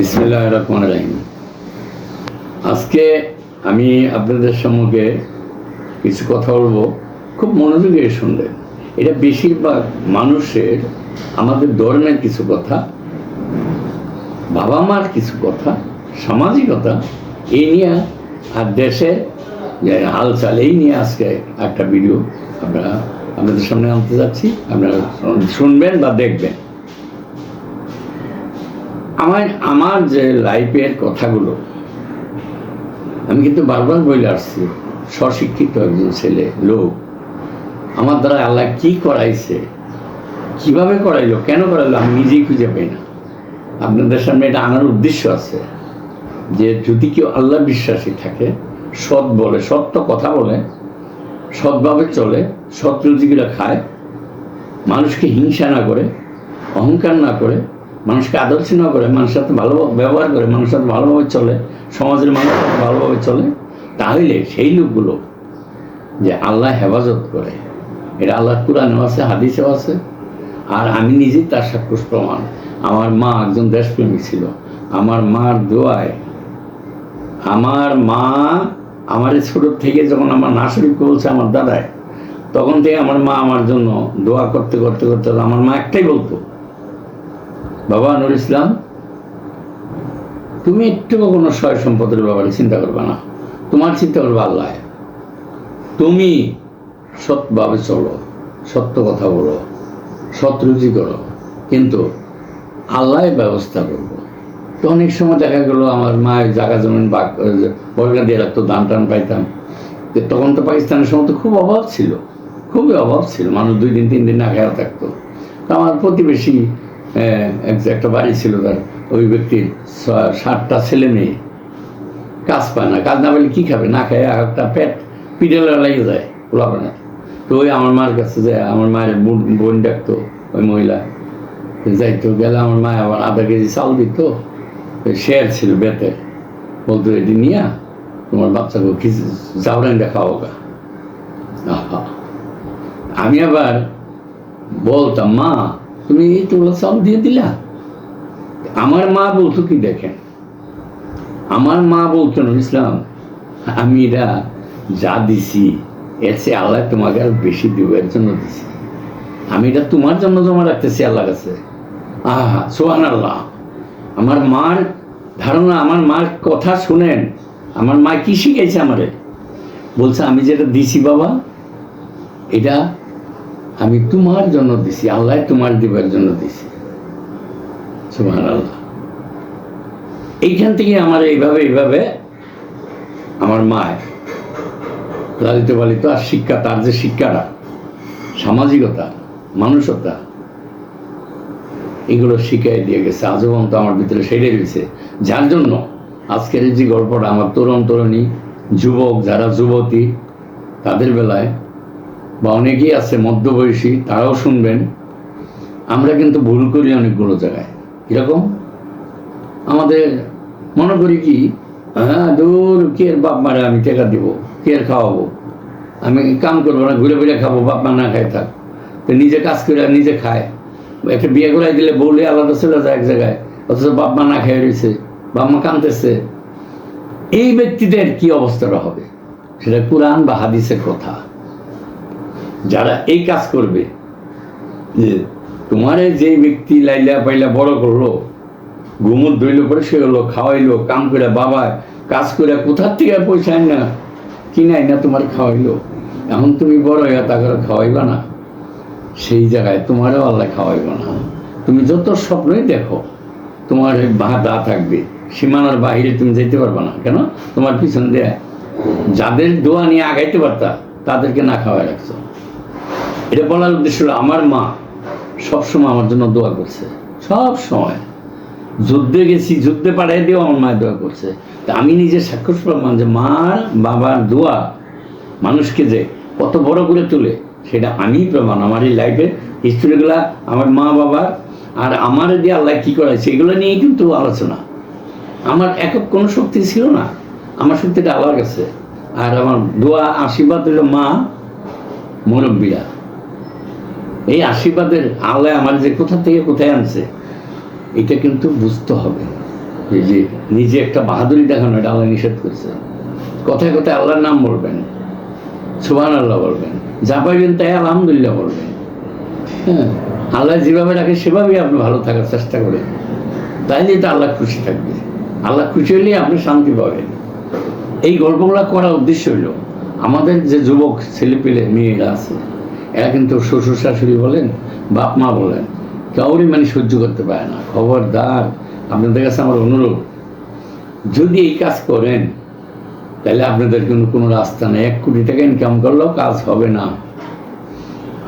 বিসমিল্লাহির রহমানির রহিম। আজকে আমি আপনাদের সম্মুখে কিছু কথা বলবো, খুব মনোযোগ দিয়ে শুনবেন। এটা বেশিরভাগ মানুষের, আমাদের ধর্মের কিছু কথা, বাবা মার কিছু কথা, সামাজিকতা এই নিয়ে, আর দেশে যে হালচাল এই নিয়ে আজকে একটা ভিডিও আপনাদের সামনে আনতে যাচ্ছি। আপনারা শুনবেন বা দেখবেন। আমার যে লাইফের কথাগুলো আমি কিন্তু বারবার বলে আসছি। স্বশিক্ষিত একজন ছেলে লোক, আমার দ্বারা আল্লাহ কি করাইছে, কিভাবে করাইলো, কেন করাইলো, আমি নিজেই খুঁজে পাই না। আপনাদের সামনে এটা আনার উদ্দেশ্য আছে যে যদি কেউ আল্লাহ বিশ্বাসী থাকে, সৎ বলে, সত্য কথা বলে, সৎভাবে চলে, সৎ রুজিগুলো খায়, মানুষকে হিংসা না করে, অহংকার না করে, মানুষকে আদর্শ না করে, মানুষের সাথে ভালো ব্যবহার করে, মানুষের সাথে ভালোভাবে চলে, সমাজের মানুষের সাথে ভালোভাবে চলে, তাহলে সেই লোকগুলো যে আল্লাহ হেফাজত করে, এটা আল্লাহর কুরআনেও আছে, হাদিসেও আছে। আর আমি নিজেই তার সাক্ষ্য প্রমাণ। আমার মা একজন দেশপ্রেমী ছিল। আমার মার দোয়ায়, আমার মা আমার ছোট থেকে যখন আমার নাসরিফকে বলছে আমার দাদায়, তখন থেকে আমার মা আমার জন্য দোয়া করতে করতে করতে আমার মা একটাই বলতো, বাবা নুর ইসলাম, তুমি একটু কোনো সয় সম্পদের ব্যাপারে চিন্তা করবে না, তোমার চিন্তা করবে আল্লাহ। তুমি সৎভাবে চলো, সত্য কথা বলো, সৎ রুজি করো, কিন্তু আল্লাহ ব্যবস্থা করবো। তো অনেক সময় দেখা গেলো আমার মায়ের জায়গা জমিন বর্গা দিয়ে রাখতো, দান টান পাইতাম। তখন তো পাকিস্তানের সময় তো খুব অভাব ছিল, খুবই অভাব ছিল, মানুষ 2 দিন 3 দিন না খেয়াল থাকতো। তো আমার প্রতিবেশী একটা বাড়ি ছিল, তার ওই ব্যক্তির 7টা ছেলে মেয়ে, কাজ পায় না, কাজ না পেলে কী খাবে, না খায় একটা পেট পিডেলা লেগে যায় পোলাপানা। তো ওই আমার মার কাছে যায়, আমার মায়ের বোন ডাকতো, ওই মহিলা যাইতো, গেলে আমার মা আবার আধা কেজি চাল দিত, শেয়ার ছিল বেতে, বলতো এটি নিয়ে তোমার বাচ্চাকে কিছু জাউরাইনটা খাওয়া গা। আমি আবার বলতাম, মা তুমি তোলা চাল দিয়ে দিলা। আমার মা বলতো কি দেখেন, আমার মা বলতো না ইসলাম, আমি এটা যা দিছি এর চেয়ে আল্লাহ তোমাকে আর বেশি দিব, এর জন্য দিছি, আমি এটা তোমার জন্য জমা রাখতেছি আল্লাহ কাছে। আহা সুবহানাল্লাহ। আমার মার ধারণা, আমার মার কথা শুনেন, আমার মা কি শিখাইছে আমারে, বলছে আমি যেটা দিছি বাবা, এটা আমি তোমার জন্য দিছি, আল্লাহ তোমার দিবার জন্য দিছি। সুবহানাল্লাহ। এইখান থেকে আমার এইভাবে আমার মায়ের লালিত পালিত, আর শিক্ষা, তার যে শিক্ষাটা, সামাজিকতা, মানুষতা, এগুলো শিখাই দিয়ে গেছে আজীবন। তো আমার ভিতরে সেটাই রয়েছে, যার জন্য আজকের যে গল্পটা আমার তরুণ তরুণী, যুবক, যারা যুবতী, তাদের বেলায়, বা অনেকেই আছে মধ্যবয়সী, তারাও শুনবেন। আমরা কিন্তু ভুল করি অনেকগুলো জায়গায়। কীরকম? আমাদের মনে করি কি, হ্যাঁ দূর, কে বাপ মারে আমি টাকা দিব, কে খাওয়াবো, আমি কাম করবো না, ঘুরে ঘুরে খাবো, বাপ মা না খায় থাক। তো নিজে কাজ করে নিজে খায়। একটা বিয়ে করাই দিলে বউলে আলাদা চলে যায় এক জায়গায়, অথচ বাপ মা না খেয়ে রয়েছে, বাপ মা কাঁদতেছে। এই ব্যক্তিদের কি অবস্থাটা হবে, সেটা কুরআন বা হাদিসের কথা। যারা এই কাজ করবে, যে তোমারে যেই ব্যক্তি লাইলা পাইলা বড় করলো, ঘুমুর ধইল, পরিষ্কার হলো, খাওয়াইলো, কাম করে, বাবা কাজ করে কোথার থেকে পয়সা আইন না, কিনাই না তোমার খাওয়াইলো, এখন তুমি বড় হইয়া তা করে খাওয়াইবা না, সেই জায়গায় তোমারও আল্লাহ খাওয়াইব না। তুমি যত স্বপ্নই দেখো, তোমার বাধা থাকবে, সীমানার বাহিরে তুমি যেতে পারবে না। কেন? তোমার পিছন দিয়ে যাদের দোয়া নিয়ে আগাইতে পারতা, তাদেরকে না খাওয়াই রাখছো। এটা বলার উদ্দেশ্য হলো, আমার মা সবসময় আমার জন্য দোয়া করছে, সব সময়। যুদ্ধে গেছি, যুদ্ধে পাঠাই দিয়েও আমার মায়ের দোয়া করছে। তা আমি নিজে সাক্ষ্য প্রমাণ যে মার বাবার দোয়া মানুষকে যে কত বড় করে তোলে, সেটা আমি প্রমাণ। আমার এই লাইফের হিস্টোরিগুলা আমার মা বাবার আর আমার দিয়ে আল্লাহ কী করাইছে, এগুলো নিয়েই কিন্তু আলোচনা। আমার একক কোনো শক্তি ছিল না, আমার শক্তিটা আল্লাহর কাছে। আর আমার দোয়া আশীর্বাদ হলো মা, মুরব্বীরা। এই আশীর্বাদের আল্লাহ আমার যে কোথা থেকে কোথায় আনছে, এটা কিন্তু বুঝতে হবে। এই যে নিজে একটা বাহাদুরি দেখানো, এটা আল্লাহ নিষেধ করেছে। কথায় কথায় আল্লাহর নাম বলবেন, সুবহানাল্লাহ বলবেন, যা পাইবেন তাই আলহামদুলিল্লাহ বলবেন। হ্যাঁ, আল্লাহ যেভাবে রাখে সেভাবেই আপনি ভালো থাকার চেষ্টা করেন, তাইলে তো আল্লাহ খুশি থাকবে। আল্লাহ খুশি হলেই আপনি শান্তি পাবেন। এই গল্পগুলো করার উদ্দেশ্য হইল, আমাদের যে যুবক ছেলেপেলে মেয়েরা আছে, এরা কিন্তু শ্বশুর শাশুড়ি বলেন, বাপ মা বলেন, কাউরই মানে সহ্য করতে পারে না। খবরদার, আপনাদের কাছে আমার অনুরোধ, যদি এই কাজ করেন তাহলে আপনাদের কোনো রাস্তা নেই। 1 কোটি টাকা ইনকাম করলেও কাজ হবে না।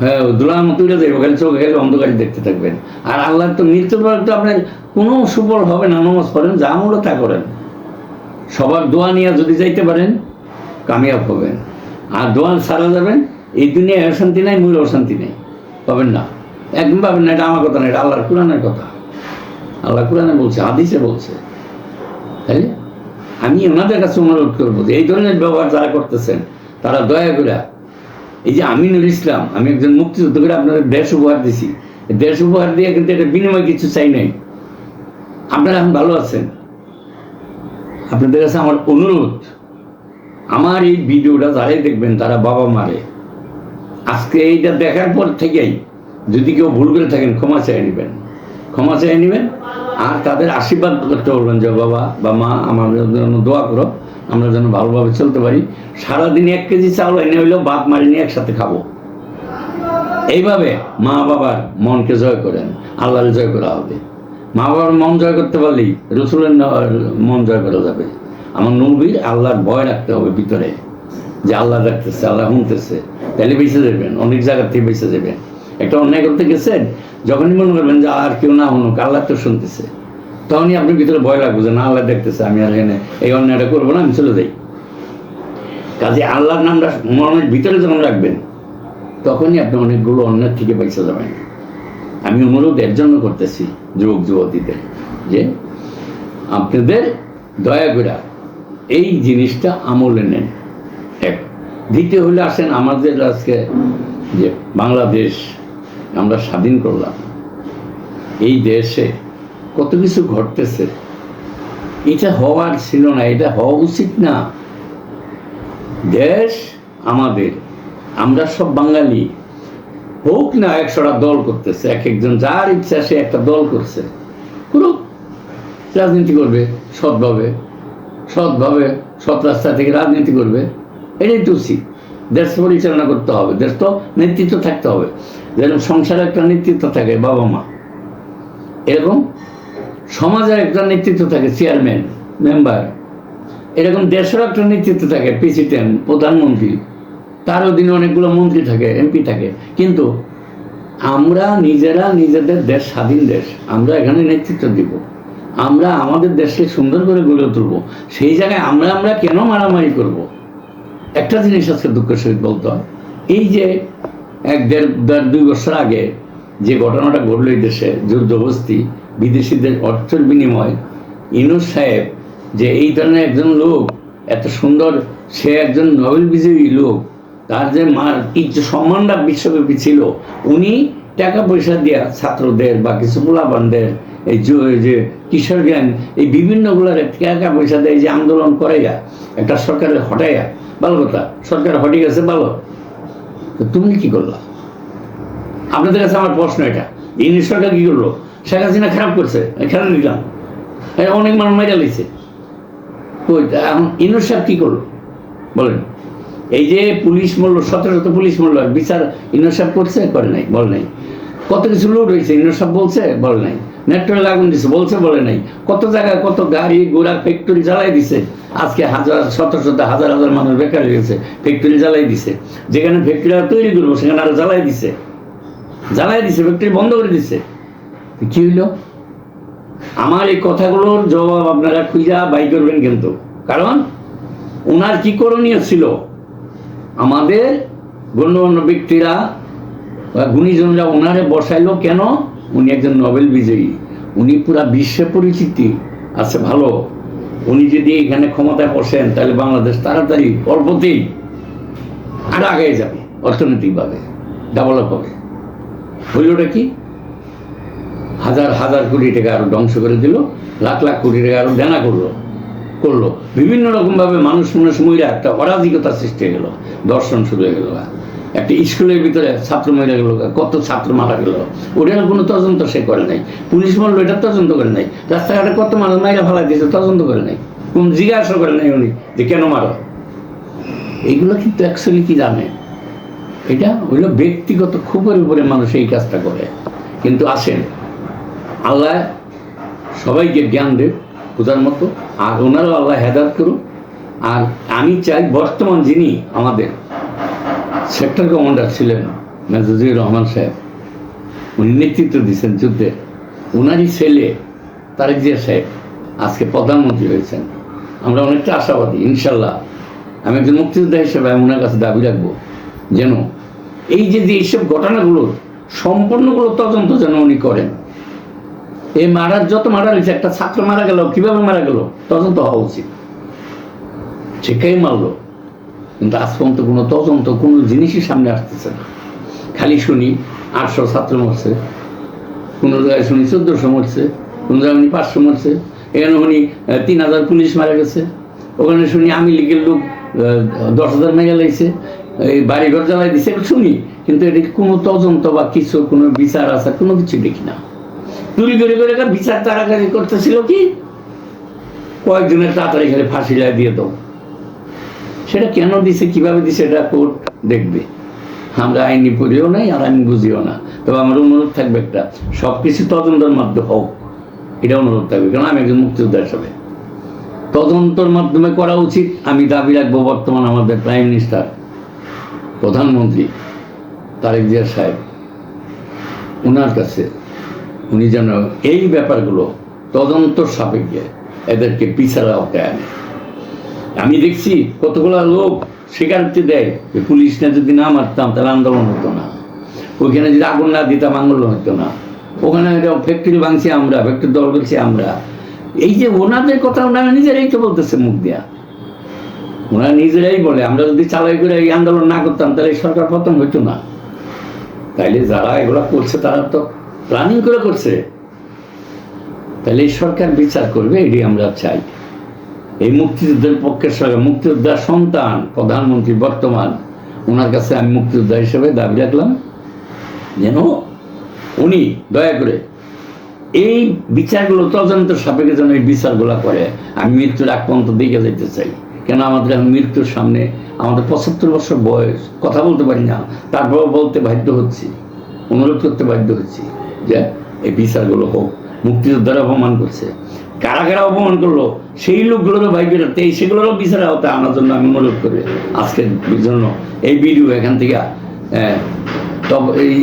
হ্যাঁ, দুলার মতো উঠে যাইব, খালি চোখে খালি অন্ধকারে দেখতে থাকবেন। আর আল্লাহর তো মৃত্যুর পর তো আপনার কোনো সুফল হবে না। নামাজ পড়েন, যা মূল্য তা করেন, সবার দোয়া নিয়ে যদি যাইতে পারেন কামিয়াব হবেন। আর দোয়া ছাড়া যাবেন, এই দুনিয়ায় অশান্তি নাই, মূল অশান্তি নেই, পাবেন না, একদম পাবেন না। এটা আমার কথা না, এটা আল্লাহর কোরআনের কথা। আল্লাহ কোরআনে বলছে, হাদিসে বলছে। তাই আমি ওনাদের কাছে অনুরোধ করবো যে এই ধরনের ব্যবহার যারা করতেছেন তারা দয়া করে, এই যে আমিনুল ইসলাম, আমি একজন মুক্তিযুদ্ধ করে আপনাদের দেশ উপহার দিছি, দেশ উপহার দিয়ে কিন্তু এটা বিনিময় কিছু চাই নাই। আপনারা এখন ভালো আছেন। আপনাদের কাছে আমার অনুরোধ, আমার এই ভিডিওটা যারাই দেখবেন তারা বাবা মারে আজকে এইটা দেখার পর থেকেই যদি কেউ ভুল করে থাকেন ক্ষমা চেয়ে নেবেন, ক্ষমা চেয়ে নেবেন। আর তাদের আশীর্বাদ করতে বলবেন যে বাবা বা মা আমাদের জন্য দোয়া করো, আমরা যেন ভালোভাবে চলতে পারি। সারাদিনে 1 কেজি চাউল এনে হইলেও বাপ মারি নিয়ে একসাথে খাবো। এইভাবে মা বাবার মনকে জয় করেন, আল্লাহর জয় করা হবে। মা বাবার মন জয় করতে পারলেই রসুলের মন জয় করা যাবে। আমার নবীর আল্লাহর ভয় রাখতে হবে ভিতরে, যে আল্লাহ রাখতেছে, আল্লাহ শুনতেছে, তাহলে বেঁচে যাবেন। অনেক জায়গার থেকে বেঁচে যাবেন। একটা অন্যায় করতে গেছেন, যখনই মনে করবেন যে আর কেউ না শুনুক, আল্লাহ তো শুনতেছে, তখনই আপনার ভিতরে ভয় লাগবে যে না, আল্লাহ দেখতেছে, আমি আর এখানে এই অন্যায়টা করবো না, আমি চলে যাই। কাজে আল্লাহর নামটা মনের ভিতরে যখন রাখবেন, তখনই আপনি অনেকগুলো অন্যায় থেকে বেঁচে যাবেন। আমি অনুরোধ এর জন্য করতেছি যুবক যুবতীদের, যে আপনাদের দয়া করে এই জিনিসটা আমলে নেন। এক, দ্বিতীয় হলে আসেন আমাদের আজকে যে বাংলাদেশ আমরা স্বাধীন করলাম, এই দেশে কত কিছু ঘটতেছে, এটা হওয়ার ছিল না, এটা হওয়া উচিত না। দেশ আমাদের, আমরা সব বাঙালি, হোক না 100টা দল করতেছে, এক একজন যার ইচ্ছা সে একটা দল করছে, করুক, রাজনীতি করবে সৎভাবে, সৎভাবে সৎ রাস্তা থেকে রাজনীতি করবে, এটাই তো উচিত। দেশ পরিচালনা করতে হবে, দেশ তো নেতৃত্ব থাকতে হবে। যেরকম সংসারে একটা নেতৃত্ব থাকে বাবা মা, এরকম সমাজের একটা নেতৃত্ব থাকে চেয়ারম্যান মেম্বার, এরকম দেশের একটা নেতৃত্ব থাকে প্রেসিডেন্ট প্রধানমন্ত্রী, তার অধীনে অনেকগুলো মন্ত্রী থাকে, এমপি থাকে। কিন্তু আমরা নিজেরা নিজেদের দেশ, স্বাধীন দেশ, আমরা এখানে নেতৃত্ব দিব, আমরা আমাদের দেশকে সুন্দর করে গড়ে তুলব। সেই জায়গায় আমরা কেন মারামারি করব? একটা জিনিস আজকে দুঃখের সহিত বলতে হয়, এই যে 1-1.5-2 বছর আগে যে ঘটনাটা ঘটল এই দেশে, যুদ্ধবস্তি, বিদেশিদের অর্থের বিনিময়, ইউনূস সাহেব যে এই ধরনের একজন লোক, এত সুন্দর, সে একজন নোবেল বিজয়ী লোক, তার যে সম্মানটা বিশ্বব্যাপী ছিল, উনি টাকা পয়সা দেওয়া ছাত্রদের বা কিছু পোলাপানদের, এই যে কিশোর গ্যাং, এই বিভিন্নগুলোর টাকা পয়সা দেয়, যে আন্দোলন করাইয়া একটা সরকারের হটাইয়া, ভালো কথা, সরকার হটে গেছে ভালো, তুমি কি করলা? আপনাদের কাছে আমার প্রশ্ন এটা, ইউনূস সরকার কি করলো? শেখ হাসিনা খারাপ করছে, খেলা নিলাম, অনেক মানুষ মেরে লিখছে, এখন ইউনূস সাহেব কি করলো বলেন? এই যে পুলিশ মূল্য, 1700 পুলিশ মূল্য বিচার ইউনূস সাহেব করছে, করে নাই, বলে নাই। কত কিছু লুট হয়েছে, ইউনূস সাহেব বলছে, বলে নাই। নেটওয়ার্ক আগুন দিছে, বলছে, বলে নাই। কত জায়গায় কত গাড়ি ঘোড়া ফ্যাক্টরি জ্বালাই দিছে, আজকে শত হাজার হাজার মানুষ বেকার হয়ে গেছে, ফ্যাক্টরি জ্বালাই দিছে। যেখানে ফ্যাক্টরি তৈরি করবো সেখানে আরো জ্বালাই দিছে, ফ্যাক্টরি বন্ধ করে দিছে। কি হইল? আমার এই কথাগুলোর জবাব আপনারা খুঁজা বাই করবেন কিন্তু, কারণ ওনার কি করণীয় ছিল? আমাদের গণ্যমান্য ব্যক্তিরা বা গুণীজনরা ওনারে বসাইলো কেন? উনি একজন নোবেল বিজয়ী, উনি পুরা বিশ্বে পরিচিতি আছে ভালো। উনি যদি এখানে ক্ষমতায় বসেন তাহলে বাংলাদেশ তাড়াতাড়ি অল্পতেই আর আগে যাবে, অর্থনৈতিকভাবে ডেভেলপ হবে। হইলটা কি? হাজার হাজার কোটি টাকা আরো ধ্বংস করে দিল, লাখ লাখ কোটি টাকা আরো দেনা করলো বিভিন্ন রকমভাবে মানুষ মহিলা একটা অরাজকতা সৃষ্টি হয়ে গেল, দর্শন শুরু হয়ে গেল। একটা স্কুলের ভিতরে ছাত্র মহিলা গেল, কত ছাত্র মারা গেল, ওটার কোনো তদন্ত সে করে নাই। পুলিশ বললো এটা তদন্ত করে নাই। রাস্তাঘাটে কত মানুষ মাইরা ফেলা দিয়েছে, তদন্ত করে নাই, কোন জিজ্ঞাসা করে নাই উনি যে কেন মারো। এইগুলো কিন্তু অ্যাকচুয়ালি কি জানে, এটা হইলো ব্যক্তিগত ক্ষোভের উপরে মানুষ এই কাজটা করে। কিন্তু আসেন, আল্লাহ সবাইকে জ্ঞান দেব বোঝার মতো, আর ওনারও আল্লাহ হেদায়েত করুন। আর আমি চাই বর্তমান যিনি আমাদের সেক্টর কমান্ডার ছিলেন মেজর জিয়াউর রহমান সাহেব, উনি নেতৃত্ব দিচ্ছেন যুদ্ধে, ওনারই ছেলে তারেক জিয়া সাহেব আজকে প্রধানমন্ত্রী হয়েছেন। আমরা অনেকটা আশাবাদী ইনশাল্লাহ। আমি একজন মুক্তিযোদ্ধা হিসেবে আমি ওনার কাছে দাবি রাখবো যেন এই যে এইসব ঘটনাগুলোর সম্পূর্ণগুলো তদন্ত যেন উনি করেন। এই যত মারা হয়েছে, একটা ছাত্র মারা গেল, কিভাবে মারা গেল তদন্ত হওয়া উচিত। শিক্ষাই মারলো, কিন্তু আজ পর্যন্ত কোনো তদন্ত কোনো জিনিসই সামনে আসতেছে না। খালি শুনি 800 ছাত্র মরছে, কোনো জায়গায় শুনি 1400 মরছে, কোনো জায়গায় উনি 500 মরছে, এখানে উনি 3000 পুলিশ মারা গেছে, ওখানে শুনি আমি লীগের লোক 10,000 মেরে লাগছে, এই বাড়িঘর জ্বালাই দিচ্ছে শুনি, কিন্তু এটা কোনো তদন্ত বা কিছু কোনো বিচার আচার কোনো কিছু দেখি না। চুরি করে করে বিচার তাড়াতাড়ি করতেছিল কি, কয়েকজনের তাড়াতাড়ি খেলে ফাঁসি দিয়ে দাও। সেটা কেন দিছে, কিভাবে দিছে, এটা কোর্ট দেখবে। আমরা আইনি পড়িও নাই আর আইন বুঝিও না। তবে আমার অনুরোধ থাকবে একটা, সবকিছু তদন্তের মাধ্যমে হোক, এটা অনুরোধ থাকবে। কারণ আমি একজন মুক্তিযোদ্ধা হিসাবে তদন্তের মাধ্যমে করা উচিত। আমি দাবি রাখবো বর্তমান আমাদের প্রাইম মিনিস্টার, প্রধানমন্ত্রী তারেক জিয়া সাহেব, ওনার কাছে উনি যেন এই ব্যাপারগুলো তদন্ত সাপেক্ষে এদেরকে বিচারের আওতায় আনে। আমি দেখছি কতগুলো লোক স্বীকারোক্তি দেয় যে পুলিশ না যদি না মারতাম তাহলে আন্দোলন হতো না, ওইখানে যদি আগুন না দিতাম আন্দোলন হতো না, ওখানে ফ্যাক্টরি ভাঙছি আমরা, ফ্যাক্টরি দল করছি আমরা। এই যে ওনাদের কথা ওনারা নিজেরাই তো বলতেছে মুখ দেয়া, ওনারা নিজেরাই বলে আমরা যদি চালাই করে এই আন্দোলন না করতাম তাহলে এই সরকার পতন হইতো না। তাইলে যারা এগুলা করছে তারা তো প্ল্যানিং করে করছে, তাহলে এই সরকার বিচার করবে, এটাই আমরা চাই। এই মুক্তিযুদ্ধের পক্ষের সরকার, মুক্তিযোদ্ধার সন্তান প্রধানমন্ত্রী বর্তমান, ওনার কাছে আমি মুক্তিযোদ্ধা হিসেবে দাবি রাখলাম যেন উনি দয়া করে এই বিচারগুলো তদন্তের সাপেক্ষে যেন এই বিচারগুলো করে। আমি মৃত্যুর আগ পর্যন্ত দিকে যেতে চাই, কেন আমাদের মৃত্যুর সামনে আমাদের 75 বছর বয়স, কথা বলতে পারি না, তারপর বলতে বাধ্য হচ্ছি, অনুরোধ করতে বাধ্য হচ্ছি যে এই বিচারগুলো হোক। মুক্তিযোদ্ধারা অপমান করছে, কারা কারা অপমান করলো সেই লোকগুলোরও ভাইবের সেগুলোরও বিচার আওতায় আনার জন্য আমি অনুরোধ করি আজকের জন্য এই ভিডিও এখান থেকে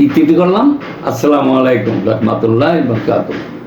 ইতি করলাম। আসসালামু আলাইকুম রহমতুল্লাহ বারাকাতুহু।